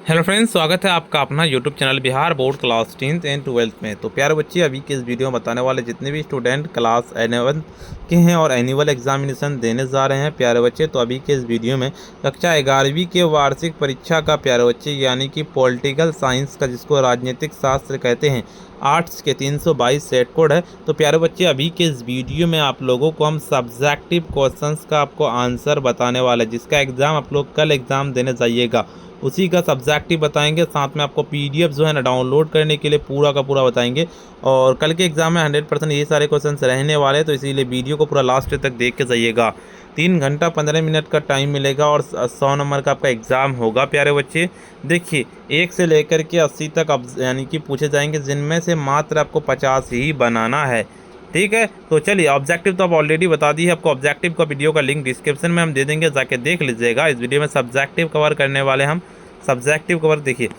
Hello friends, स्वागत है आपका अपना YouTube channel Bihar board class 10th and 12th में। तो प्यारे बच्चे, अभी के इस वीडियो में बताने वाले जितने भी स्टूडेंट क्लास 11 के हैं और एनुअल एग्जामिनेशन देने जा रहे हैं प्यारे बच्चे, तो अभी के इस वीडियो में कक्षा 11वीं के वार्षिक परीक्षा का प्यारे बच्चे यानी कि पॉलिटिकल साइंस का, जिसको राजनीतिक शास्त्र कहते हैं, आर्ट्स के 322 सेट कोड है। तो प्यारे बच्चे, अभी के इस वीडियो में आप लोगों को हम सब्जेक्टिव क्वेश्चंस का आपको आंसर बताने वाले, जिसका एग्ज़ाम आप लोग कल एग्ज़ाम देने जाइएगा, उसी का सब्जेक्टिव बताएंगे। साथ में आपको पीडीएफ जो है ना डाउनलोड करने के लिए पूरा का पूरा बताएंगे। और कल के एग्जाम में 100% ये सारे क्वेश्चंस रहने वाले हैं, तो इसीलिए वीडियो को पूरा लास्ट तक देख के जाइएगा। 3 घंटा 15 मिनट का टाइम मिलेगा और 100 नंबर का आपका एग्ज़ाम होगा प्यारे बच्चे। देखिए, 1 से लेकर के 80 तक अब यानी कि पूछे जाएंगे, जिनमें से मात्र आपको 50 ही बनाना है। ठीक है, तो चलिए, ऑब्जेक्टिव तो आप ऑलरेडी बता दी है आपको। ऑब्जेक्टिव का वीडियो का लिंक डिस्क्रिप्शन में हम दे देंगे, जाके देख लीजिएगा। इस वीडियो में सब्जेक्टिव कवर करने वाले हम। सब्जेक्टिव कवर देखिए,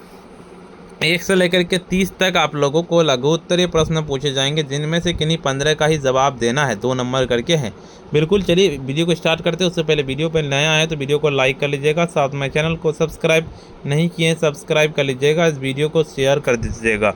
1 से लेकर के 30 तक आप लोगों को लघु उत्तरीय प्रश्न पूछे जाएंगे, जिनमें से किन्हीं 15 का ही जवाब देना है। 2 नंबर करके हैं। बिल्कुल, चलिए वीडियो को स्टार्ट करते हैं। उससे पहले वीडियो पर नया है तो वीडियो को लाइक कर लीजिएगा, साथ में चैनल को सब्सक्राइब नहीं किए हैं सब्सक्राइब कर लीजिएगा, इस वीडियो को शेयर कर दीजिएगा।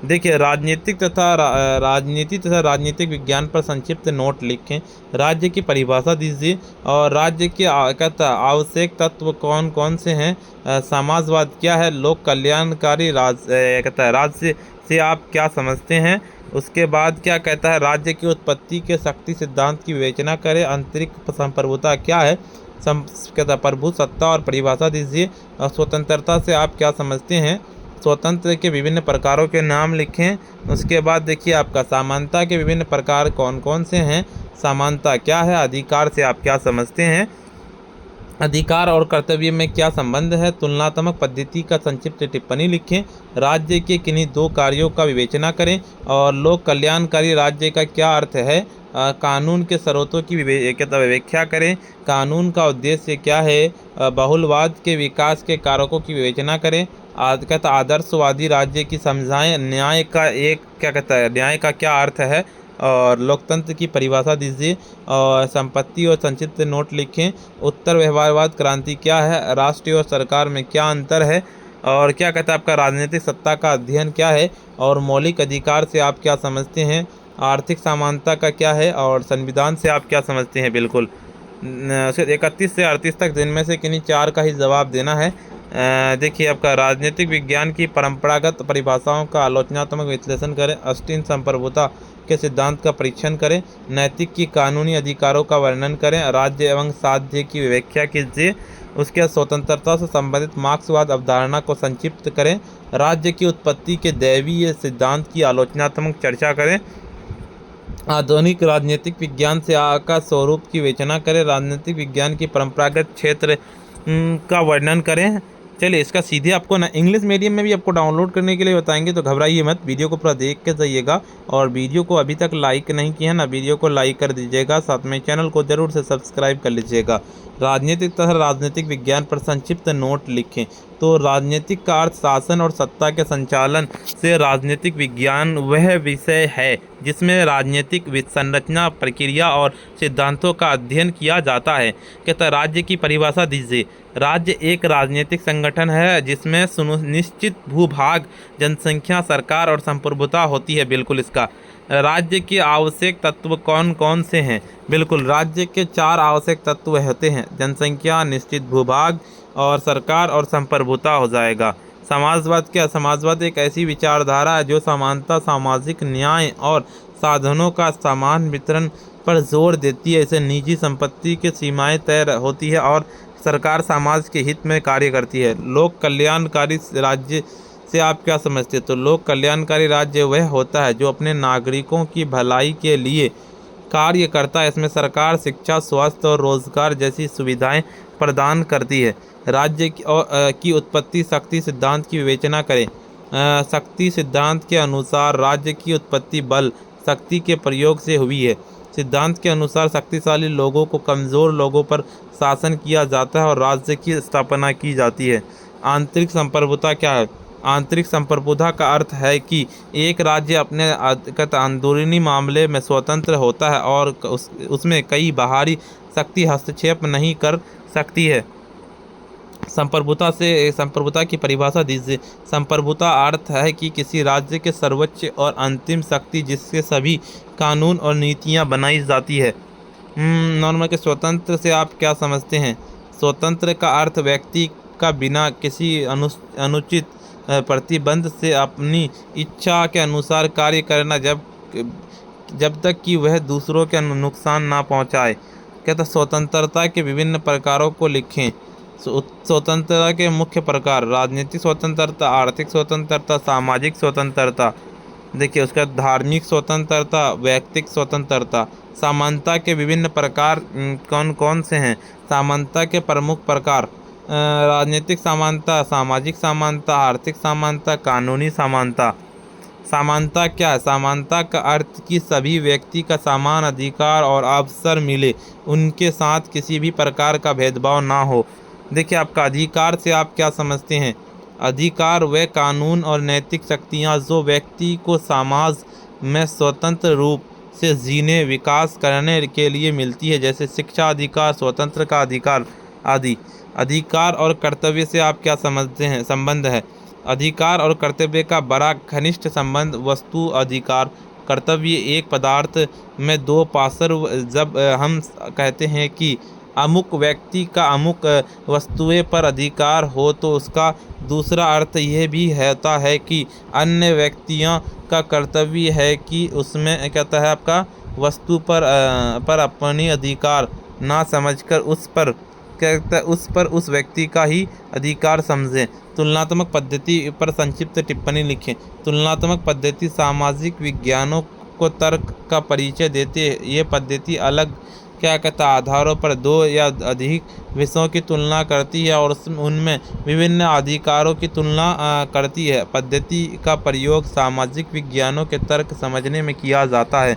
देखिए, राजनीति तथा राजनीतिक विज्ञान पर संक्षिप्त नोट लिखें। राज्य की परिभाषा दीजिए और राज्य के आवश्यक तत्व कौन कौन से हैं। समाजवाद क्या है। लोक कल्याणकारी राज्य से आप क्या समझते हैं। उसके बाद क्या कहता है, राज्य की उत्पत्ति के शक्ति सिद्धांत की विवेचना करें। आंतरिक संप्रभुता क्या है। कहता है प्रभु सत्ता और परिभाषा दीजिए। स्वतंत्रता से आप क्या समझते हैं। स्वतंत्र के विभिन्न प्रकारों के नाम लिखें। उसके बाद देखिए, आपका समानता के विभिन्न प्रकार कौन कौन से हैं। समानता क्या है। अधिकार से आप क्या समझते हैं। अधिकार और कर्तव्य में क्या संबंध है। तुलनात्मक पद्धति का संक्षिप्त टिप्पणी लिखें। राज्य के किन्हीं 2 कार्यों का विवेचना करें। और लोक कल्याणकारी राज्य का क्या अर्थ है। कानून के स्रोतों की व्याख्या करें। कानून का उद्देश्य क्या है। बहुलवाद के विकास के कारकों की विवेचना करें। आदर्शवादी राज्य की समझाएं। न्याय का न्याय का क्या अर्थ है। और लोकतंत्र की परिभाषा दीजिए। और संपत्ति और संक्षिप्त नोट लिखें। उत्तर व्यवहारवाद क्रांति क्या है। राष्ट्रीय और सरकार में क्या अंतर है। और क्या कहता है, आपका राजनीतिक सत्ता का अध्ययन क्या है। और मौलिक अधिकार से आप क्या समझते हैं। आर्थिक समानता का क्या है। और संविधान से आप क्या समझते हैं। बिल्कुल, 31 से 38 तक, जिनमें से किन्हीं 4 का ही जवाब देना है। देखिए, आपका राजनीतिक विज्ञान की परंपरागत परिभाषाओं का आलोचनात्मक विश्लेषण करें। अस्टीन संप्रभुता के सिद्धांत का परीक्षण करें। नैतिक की कानूनी अधिकारों का वर्णन करें। राज्य एवं साध्य की व्याख्या कीजिए। उसके बाद स्वतंत्रता से संबंधित मार्क्सवाद अवधारणा को संक्षिप्त करें। राज्य की उत्पत्ति के दैवीय सिद्धांत की आलोचनात्मक चर्चा करें। आधुनिक राजनीतिक विज्ञान से का स्वरूप की विवेचना करें। राजनीतिक विज्ञान की परंपरागत क्षेत्र का वर्णन करें। चलिए, इसका सीधे आपको ना इंग्लिश मीडियम में भी आपको डाउनलोड करने के लिए बताएंगे, तो घबराइए मत, वीडियो को पूरा देख के जाइएगा। और वीडियो को अभी तक लाइक नहीं किया ना, वीडियो को लाइक कर दीजिएगा, साथ में चैनल को जरूर से सब्सक्राइब कर लीजिएगा। राजनीतिक तथा राजनीतिक विज्ञान पर संक्षिप्त नोट लिखें। तो राजनीतिक का अर्थ शासन और सत्ता के संचालन से राजनीतिक विज्ञान वह विषय है जिसमें राजनीतिक संरचना, प्रक्रिया और सिद्धांतों का अध्ययन किया जाता है। कहता है, राज्य की परिभाषा दीजिए। राज्य एक राजनीतिक संगठन है जिसमें सुनिश्चित भूभाग, जनसंख्या, सरकार और संप्रभुता होती है। बिल्कुल, इसका राज्य के आवश्यक तत्व कौन कौन से हैं। बिल्कुल, राज्य के 4 आवश्यक तत्व होते हैं। जनसंख्या, निश्चित भूभाग और सरकार और संप्रभुता हो जाएगा। समाजवाद क्या। समाजवाद एक ऐसी विचारधारा है जो समानता, सामाजिक न्याय और साधनों का समान वितरण पर जोर देती है। इसे निजी संपत्ति की सीमाएं तय होती है और सरकार समाज के हित में कार्य करती है। लोक कल्याणकारी राज्य से आप क्या समझते हैं। तो लोक कल्याणकारी राज्य वह होता है जो अपने नागरिकों की भलाई के लिए कार्य करता है। इसमें सरकार शिक्षा, स्वास्थ्य और रोजगार जैसी सुविधाएं प्रदान करती है। राज्य की उत्पत्ति शक्ति सिद्धांत की विवेचना करें। शक्ति सिद्धांत के अनुसार राज्य की उत्पत्ति बल, शक्ति के प्रयोग से हुई है। सिद्धांत के अनुसार शक्तिशाली लोगों को कमज़ोर लोगों पर शासन किया जाता है और राज्य की स्थापना की जाती है। आंतरिक संप्रभुता क्या है। आंतरिक संप्रभुता का अर्थ है कि एक राज्य अपने अंदरूनी मामले में स्वतंत्र होता है और उसमें कई बाहरी शक्ति हस्तक्षेप नहीं कर सकती है। संप्रभुता की परिभाषा दीजिए। संप्रभुता अर्थ है कि किसी राज्य के सर्वोच्च और अंतिम शक्ति जिससे सभी कानून और नीतियां बनाई जाती है। नॉर्मल के स्वतंत्र से आप क्या समझते हैं? स्वतंत्र का अर्थ व्यक्ति का बिना किसी अनुचित प्रतिबंध से अपनी इच्छा के अनुसार कार्य करना, जब तक कि वह दूसरों के नुकसान ना पहुंचाए। कहता स्वतंत्रता के विभिन्न प्रकारों को लिखें। स्वतंत्रता के मुख्य प्रकार: राजनीतिक स्वतंत्रता, आर्थिक स्वतंत्रता, सामाजिक स्वतंत्रता। देखिए उसका धार्मिक स्वतंत्रता, व्यक्तिक स्वतंत्रता। समानता के विभिन्न प्रकार कौन कौन से हैं? समानता के प्रमुख प्रकार: राजनीतिक समानता, सामाजिक समानता, आर्थिक समानता, कानूनी समानता। समानता क्या है? समानता का अर्थ कि सभी व्यक्ति का समान अधिकार और अवसर मिले, उनके साथ किसी भी प्रकार का भेदभाव ना हो। देखिए आपका अधिकार से आप क्या समझते हैं? अधिकार वे कानून और नैतिक शक्तियाँ जो व्यक्ति को समाज में स्वतंत्र रूप से जीने, विकास करने के लिए मिलती है, जैसे शिक्षा अधिकार, स्वतंत्र का अधिकार आदि। अधिकार और कर्तव्य से आप क्या समझते हैं? संबंध है। अधिकार और कर्तव्य का बड़ा घनिष्ठ संबंध। वस्तु अधिकार, कर्तव्य एक पदार्थ में दो पार्श्व। जब हम कहते हैं कि अमुक व्यक्ति का अमुक वस्तुएं पर अधिकार हो, तो उसका दूसरा अर्थ यह भी होता है कि अन्य व्यक्तियों का कर्तव्य है कि उसमें कहता है आपका वस्तु पर अपनी अधिकार ना समझकर उस व्यक्ति का ही अधिकार समझें। तुलनात्मक पद्धति पर संक्षिप्त टिप्पणी लिखें। तुलनात्मक पद्धति सामाजिक विज्ञानों को तर्क का परिचय देते हैं। ये पद्धति अलग क्या कहता आधारों पर दो या अधिक विषयों की तुलना करती है और उनमें विभिन्न अधिकारों की तुलना करती है। पद्धति का प्रयोग सामाजिक विज्ञानों के तर्क समझने में किया जाता है।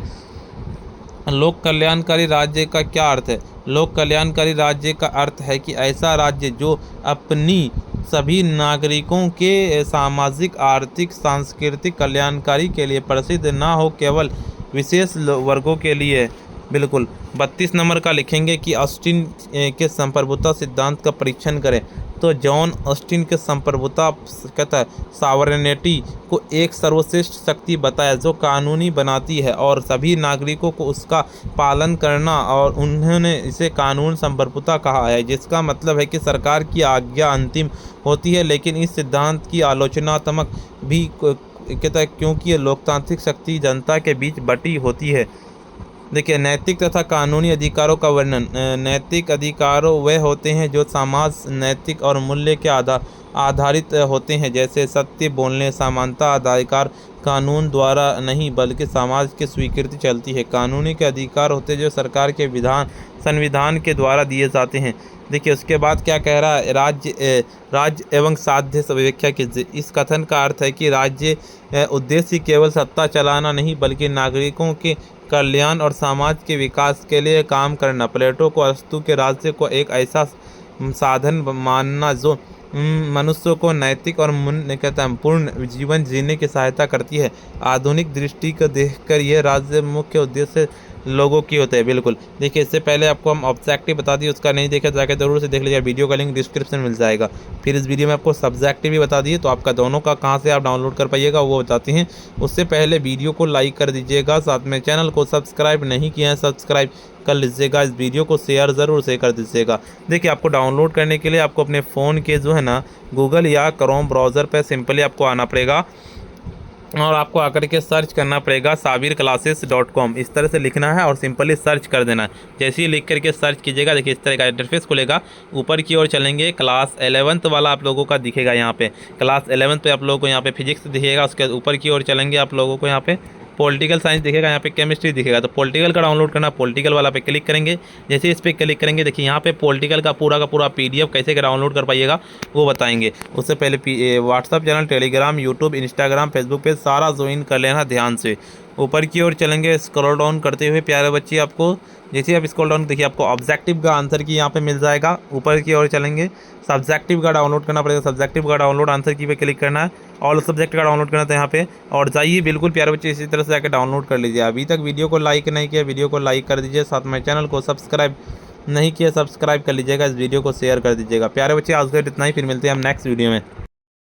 लोक कल्याणकारी राज्य का क्या अर्थ है? लोक कल्याणकारी राज्य का अर्थ है कि ऐसा राज्य जो अपनी सभी नागरिकों के सामाजिक, आर्थिक, सांस्कृतिक कल्याणकारी के लिए प्रसिद्ध ना हो, केवल विशेष वर्गों के लिए। बिल्कुल। 32 नंबर का लिखेंगे कि ऑस्टिन के संप्रभुता सिद्धांत का परीक्षण करें। तो जॉन ऑस्टिन के संप्रभुता कहता है सॉवरेनिटी को एक सर्वश्रेष्ठ शक्ति बताया जो कानूनी बनाती है और सभी नागरिकों को उसका पालन करना, और उन्होंने इसे कानून संप्रभुता कहा है, जिसका मतलब है कि सरकार की आज्ञा अंतिम होती है। लेकिन इस सिद्धांत की आलोचनात्मक भी कहता है क्योंकि ये लोकतांत्रिक शक्ति जनता के बीच बटी होती है। देखिए नैतिक तथा कानूनी अधिकारों का वर्णन। नैतिक अधिकारों वे होते हैं जो समाज नैतिक और मूल्य के आधारित होते हैं, जैसे सत्य बोलने। समानता अधिकार कानून द्वारा नहीं बल्कि समाज की स्वीकृति चलती है। कानूनी के अधिकार होते हैं जो सरकार के संविधान के द्वारा दिए जाते हैं। देखिए उसके बाद क्या कह रहा है, राज्य एवं साध्य से व्याख्या कीजिए। इस कथन का अर्थ है कि राज्य उद्देश्य केवल सत्ता चलाना नहीं बल्कि नागरिकों के कल्याण और समाज के विकास के लिए काम करना। प्लेटो को अरस्तु के राज्य को एक ऐसा साधन मानना जो मनुष्य को नैतिक और पूर्ण जीवन जीने की सहायता करती है। आधुनिक दृष्टि को देखकर यह राज्य मुख्य उद्देश्य लोगों की होते हैं। बिल्कुल। देखिए इससे पहले आपको हम ऑब्जेक्टिव बता दिए, उसका नहीं देखा जाकर जरूर से देख लीजिए, वीडियो का लिंक डिस्क्रिप्शन में मिल जाएगा। फिर इस वीडियो में आपको सब्जेक्टिव भी बता दिए, तो आपका दोनों का कहां से आप डाउनलोड कर पाइएगा वो बताते हैं। उससे पहले वीडियो को लाइक कर दीजिएगा, साथ में चैनल को सब्सक्राइब नहीं किया है सब्सक्राइब कर लीजिएगा, इस वीडियो को शेयर ज़रूर से कर दीजिएगा। देखिए आपको डाउनलोड करने के लिए आपको अपने फ़ोन के जो है ना गूगल या क्रोम ब्राउज़र पर सिंपली आपको आना पड़ेगा और आपको आकर के सर्च करना पड़ेगा sabirclasses.com। इस तरह से लिखना है और सिंपली सर्च कर देना है। जैसे ही लिख करके सर्च कीजिएगा, देखिए इस तरह का इंटरफेस खुलेगा। ऊपर की ओर चलेंगे, क्लास 11th वाला आप लोगों का दिखेगा। यहाँ पे क्लास 11th पे आप लोगों को यहाँ पे फिजिक्स दिखेगा। उसके ऊपर की ओर चलेंगे, आप लोगों को यहाँ पे पॉलिटिकल साइंस दिखेगा, यहाँ पे केमिस्ट्री दिखेगा। तो पॉलिटिकल का डाउनलोड करना, पॉलिटिकल वाला पे क्लिक करेंगे। जैसे इस पर क्लिक करेंगे, देखिए यहाँ पे पॉलिटिकल का पूरा PDF कैसे डाउनलोड कर पाइएगा वो बताएंगे। उससे पहले WhatsApp channel, Telegram, YouTube, Instagram, Facebook पे सारा ज्वाइन कर लेना ध्यान से। ऊपर की ओर चलेंगे, स्क्रॉल डाउन करते हुए प्यारे बच्चे, आपको जैसे आप स्क्रॉल डाउन देखिए आपको ऑब्जेक्टिव का आंसर की यहाँ पे मिल जाएगा। ऊपर की ओर चलेंगे, सब्जेक्टिव का डाउनलोड करना पड़ेगा। सब्जेक्टिव का डाउनलोड आंसर की पे क्लिक करना है, ऑल सब्जेक्ट का डाउनलोड करना था यहाँ पे, और जाइए बिल्कुल प्यारे बच्चे इसी तरह से जाकर डाउनलोड कर लीजिए। अभी तक वीडियो को लाइक नहीं किया, वीडियो को लाइक कर दीजिए, साथ में चैनल को सब्सक्राइब नहीं किया सब्सक्राइब कर लीजिएगा, इस वीडियो को शेयर कर दीजिएगा। प्यारे बच्चे आज के लिए इतना ही, फिर मिलते हैं हम नेक्स्ट वीडियो में।